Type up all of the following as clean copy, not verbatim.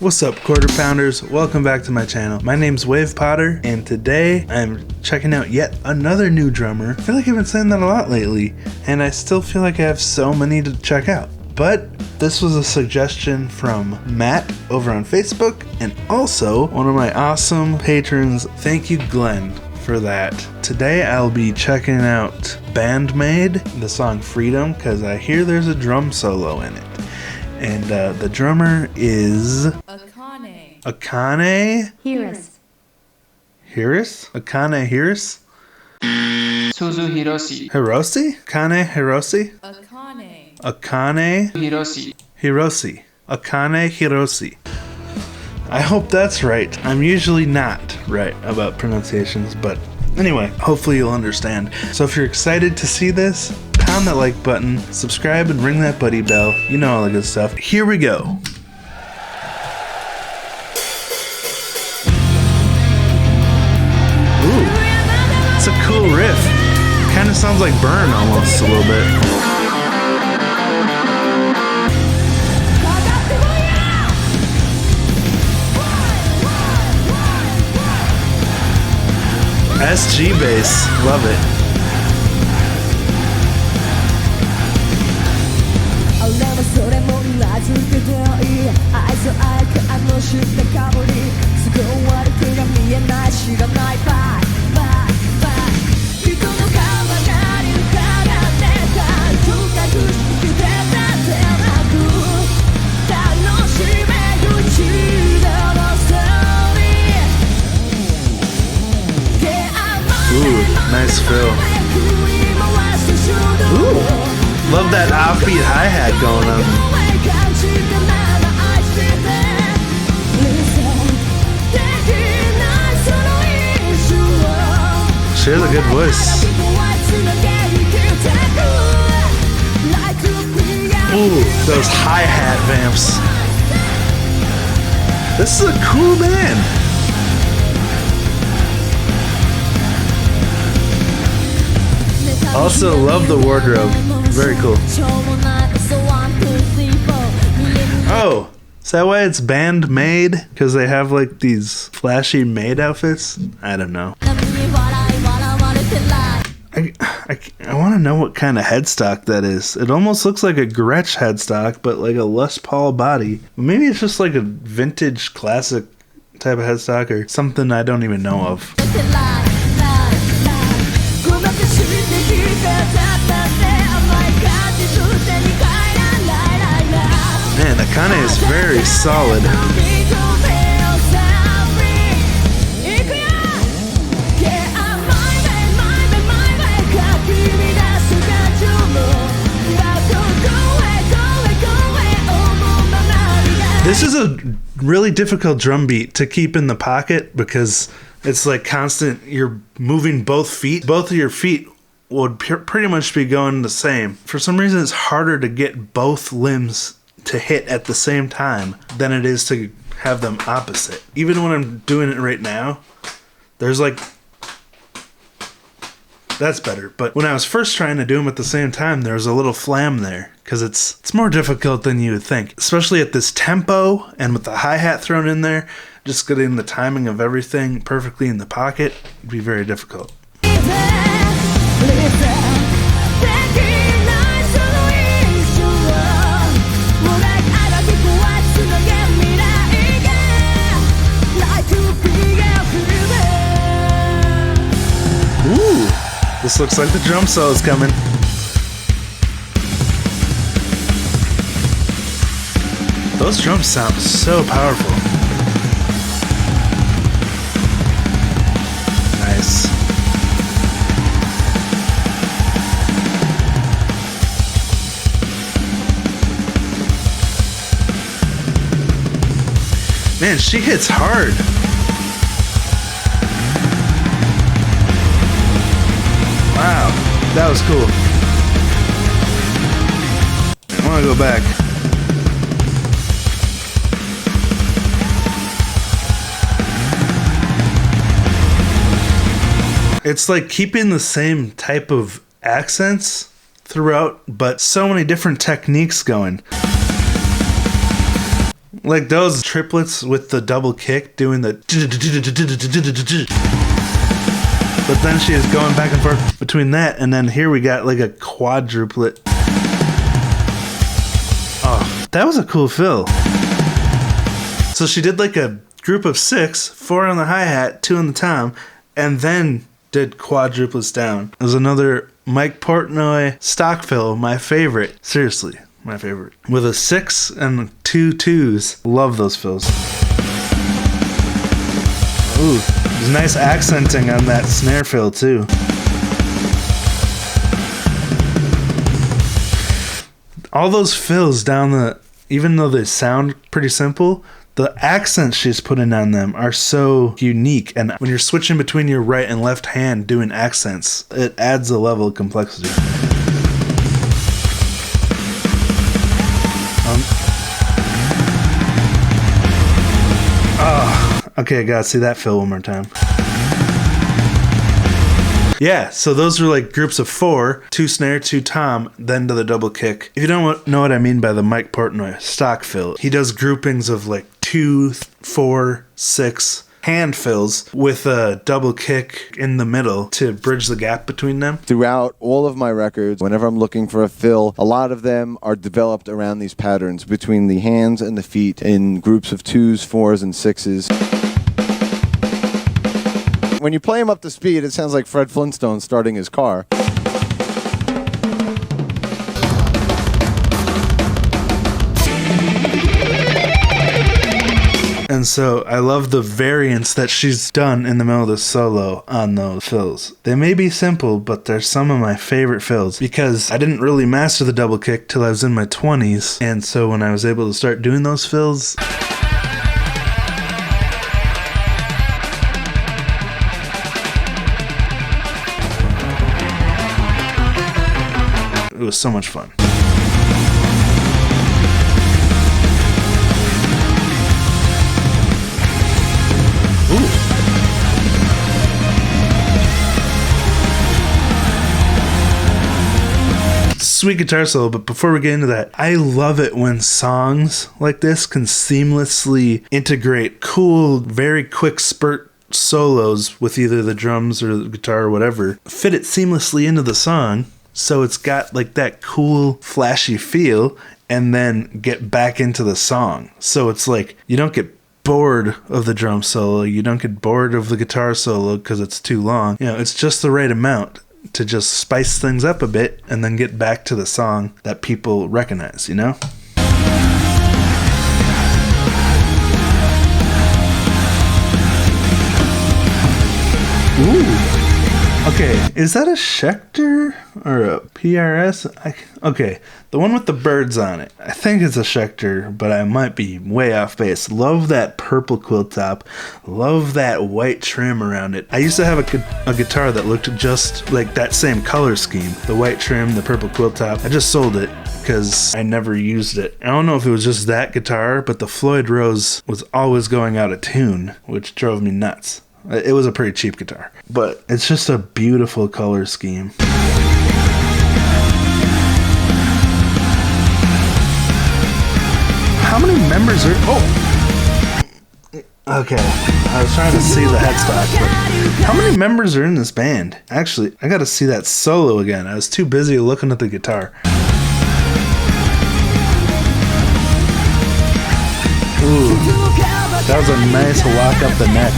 What's up, Quarter Pounders? Welcome back to my channel. My name's Wave Potter, and today I'm checking out yet another new drummer. I feel like I've been saying that a lot lately, and I still feel like I have so many to check out. But this was a suggestion from Matt over on Facebook, and also one of my awesome patrons. Thank you, Glenn, for that. Today I'll be checking out BAND-MAID, the song Freedom, because I hear there's a drum solo in it. And the drummer is Akane Hiris. Akane Hiris? Suzu Hiroshi. Akane Hiroshi? Akane Hiroshi. Akane Hiroshi. I hope that's right. I'm usually not right about pronunciations, but anyway, hopefully you'll understand. So if you're excited to see this, pound that like button, subscribe, and ring that buddy bell. You know all the good stuff. Here we go. Ooh, it's a cool riff. Kind of sounds like Burn almost a little bit. SG bass, love it. Ooh, nice fill. Ooh, love that offbeat hi-hat going on. She has a good voice. Ooh, those hi-hat vamps. This is a cool band. Also love the wardrobe. Very cool. Oh, is that why it's BAND-MAID? Because they have like these flashy maid outfits? I don't know. I want to know what kind of headstock that is. It almost looks like a Gretsch headstock, but like a Les Paul body. Maybe it's just like a vintage classic type of headstock or something I don't even know of. Man, Akane is very solid. This is a really difficult drum beat to keep in the pocket because it's like constant, you're moving both feet. Both of your feet would pretty much be going the same. For some reason, it's harder to get both limbs to hit at the same time than it is to have them opposite. Even when I'm doing it right now, there's like, that's better. But when I was first trying to do them at the same time, there was a little flam there because it's more difficult than you would think, especially at this tempo and with the hi-hat thrown in there. Just getting the timing of everything perfectly in the pocket would be very difficult. Ooh, this looks like the drum solo's coming. Those drums sound so powerful. Nice. Man, she hits hard. Wow, that was cool. I want to go back. It's like keeping the same type of accents throughout, but so many different techniques going. Like those triplets with the double kick doing the. But then she is going back and forth between that, and then here we got like a quadruplet. Oh, that was a cool fill. So she did like a group of 6, 4 on the hi-hat, 2 on the tom, and then did quadruplets down. There's another Mike Portnoy stock fill, my favorite. Seriously, my favorite. With a 6 and 2 2s. Love those fills. Ooh, there's nice accenting on that snare fill too. All those fills down the, even though they sound pretty simple, the accents she's putting on them are so unique. And when you're switching between your right and left hand doing accents, it adds a level of complexity. Okay, I gotta see that fill one more time. Yeah, so those are like groups of 4, 2 snare, 2 tom, then to the double kick. If you don't know what I mean by the Mike Portnoy stock fill, he does groupings of like 2, 4, 6 hand fills with a double kick in the middle to bridge the gap between them. Throughout all of my records, whenever I'm looking for a fill, a lot of them are developed around these patterns between the hands and the feet in groups of 2s, 4s, and 6s. When you play him up to speed, it sounds like Fred Flintstone starting his car. And so I love the variants that she's done in the middle of the solo on those fills. They may be simple, but they're some of my favorite fills because I didn't really master the double kick till I was in my 20s. And so when I was able to start doing those fills, it was so much fun. Ooh. Sweet guitar solo, but before we get into that, I love it when songs like this can seamlessly integrate cool, very quick spurt solos with either the drums or the guitar or whatever, fit it seamlessly into the song. So it's got like that cool, flashy feel, and then get back into the song. So it's like you don't get bored of the drum solo, you don't get bored of the guitar solo because it's too long. You know, it's just the right amount to just spice things up a bit and then get back to the song that people recognize, you know? Ooh. Okay, is that a Schecter or a PRS? Okay, the one with the birds on it. I think it's a Schecter, but I might be way off base. Love that purple quilt top. Love that white trim around it. I used to have a guitar that looked just like that same color scheme. The white trim, the purple quilt top. I just sold it because I never used it. I don't know if it was just that guitar, but the Floyd Rose was always going out of tune, which drove me nuts. It was a pretty cheap guitar, but it's just a beautiful color scheme. How many members are... Oh! Okay, I was trying to see the headstock, but how many members are in this band? Actually, I gotta see that solo again. I was too busy looking at the guitar. Ooh, that was a nice walk up the neck.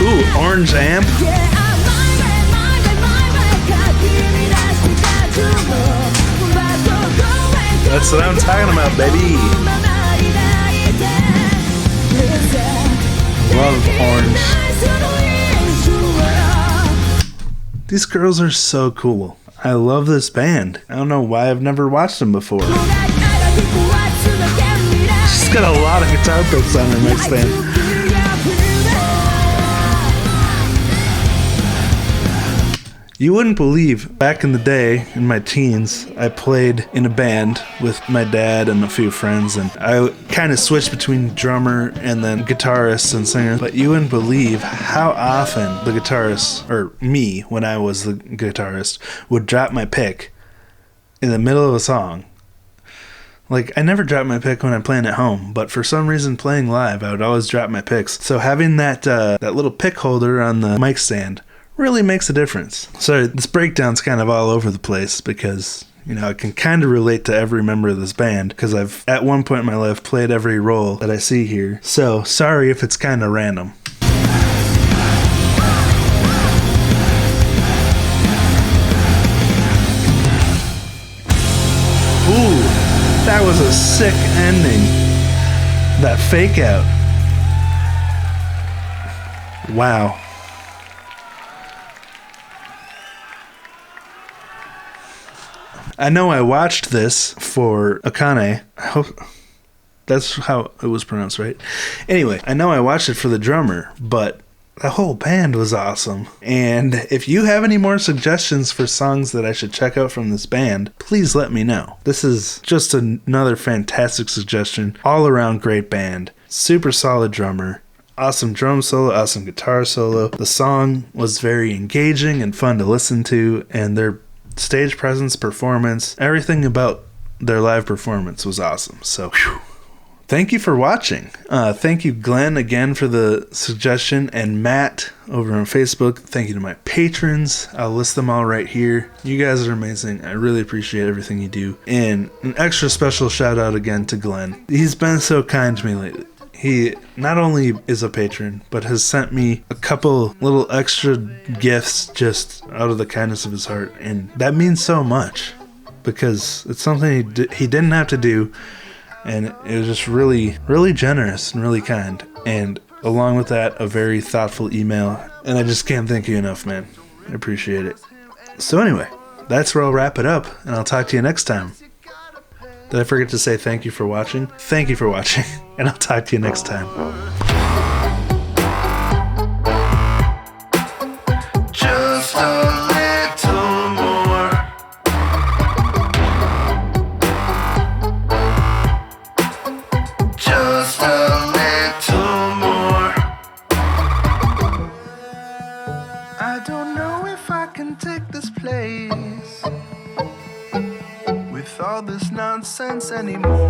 Ooh, orange amp. That's what I'm talking about, baby. Love orange. These girls are so cool. I love this band. I don't know why I've never watched them before. She's She's got a lot of guitar picks on her mix band. You wouldn't believe, back in the day, in my teens, I played in a band with my dad and a few friends, and I kind of switched between drummer and then guitarists and singers, but you wouldn't believe how often the guitarist, or me, when I was the guitarist, would drop my pick in the middle of a song. Like, I never drop my pick when I'm playing at home, but for some reason playing live, I would always drop my picks. So having that little pick holder on the mic stand really makes a difference. So this breakdown's kind of all over the place because, you know, I can kind of relate to every member of this band because I've, at one point in my life, played every role that I see here. So sorry if it's kind of random. Ooh, that was a sick ending. That fake out. Wow. I know I watched this for Akane. I hope that's how it was pronounced, right? Anyway, I know I watched it for the drummer, but the whole band was awesome. And if you have any more suggestions for songs that I should check out from this band, please let me know. This is just another fantastic suggestion. All around great band. Super solid drummer. Awesome drum solo, awesome guitar solo. The song was very engaging and fun to listen to, and their stage presence, performance, everything about their live performance was awesome. So, whew. Thank you for watching. Thank you, Glenn, again for the suggestion, and Matt over on Facebook. Thank you to my patrons. I'll list them all right here. You guys are amazing. I really appreciate everything you do. And an extra special shout out again to Glenn. He's been so kind to me lately. He not only is a patron, but has sent me a couple little extra gifts just out of the kindness of his heart. And that means so much because it's something he didn't have to do. And it was just really, really generous and really kind. And along with that, a very thoughtful email. And I just can't thank you enough, man. I appreciate it. So anyway, that's where I'll wrap it up. And I'll talk to you next time. Did I forget to say thank you for watching? Thank you for watching, and I'll talk to you next time. Just a little more. Just a little more. I don't know if I can take this place with all this nonsense anymore.